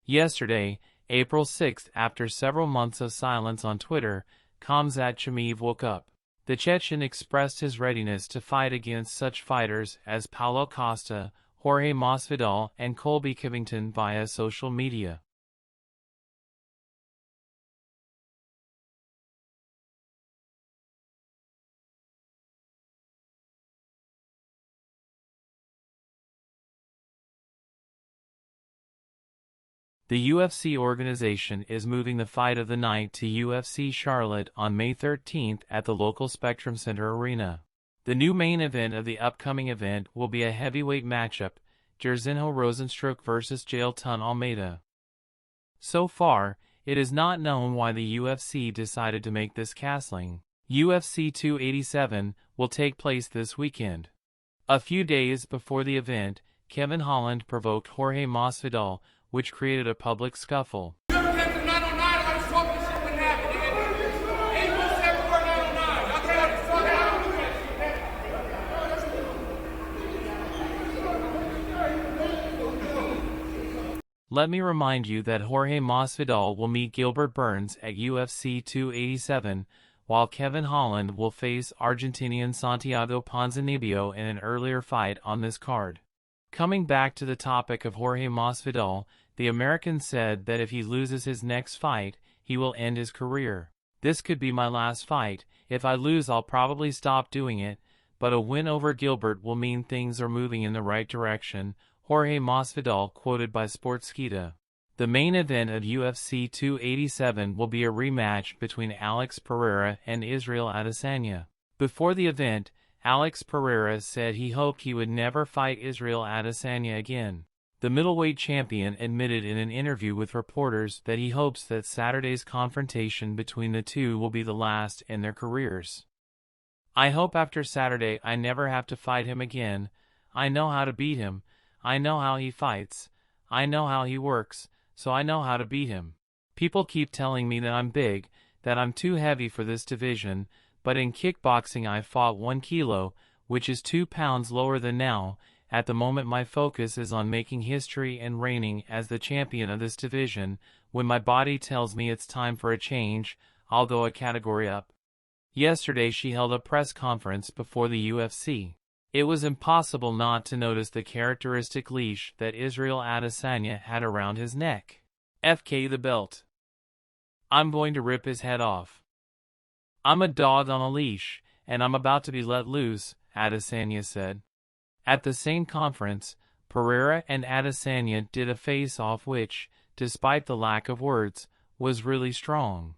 Yesterday, April 6, after several months of silence on Twitter, Khamzat Chimaev woke up. The Chechen expressed his readiness to fight against such fighters as Paulo Costa, Jorge Masvidal, and Colby Covington via social media. The UFC organization is moving the fight of the night to UFC Charlotte on May 13 at the local Spectrum Center Arena. The new main event of the upcoming event will be a heavyweight matchup, Jairzinho Rozenstruik vs. Jailton Almeida. So far, it is not known why the UFC decided to make this castling. UFC 287 will take place this weekend. A few days before the event, Kevin Holland provoked Jorge Masvidal, which created a public scuffle. Let me remind you that Jorge Masvidal will meet Gilbert Burns at UFC 287, while Kevin Holland will face Argentinian Santiago Ponzinibbio in an earlier fight on this card. Coming back to the topic of Jorge Masvidal, the American said that if he loses his next fight, he will end his career. This could be my last fight. If I lose, I'll probably stop doing it, but a win over Gilbert will mean things are moving in the right direction, Jorge Masvidal quoted by Sportskeeda. The main event of UFC 287 will be a rematch between Alex Pereira and Israel Adesanya. Before the event, Alex Pereira said he hoped he would never fight Israel Adesanya again. The middleweight champion admitted in an interview with reporters that he hopes that Saturday's confrontation between the two will be the last in their careers. "I hope after Saturday I never have to fight him again. I know how to beat him. I know how he fights. I know how he works, so I know how to beat him. People keep telling me that I'm big, that I'm too heavy for this division, but in kickboxing I fought 1 kilo, which is 2 pounds lower than now. At the moment my focus is on making history and reigning as the champion of this division. When my body tells me it's time for a change, I'll go a category up." Yesterday she held a press conference before the UFC. It was impossible not to notice the characteristic leash that Israel Adesanya had around his neck. "FK the belt. I'm going to rip his head off. I'm a dog on a leash, and I'm about to be let loose," Adesanya said. At the same conference, Pereira and Adesanya did a face-off which, despite the lack of words, was really strong.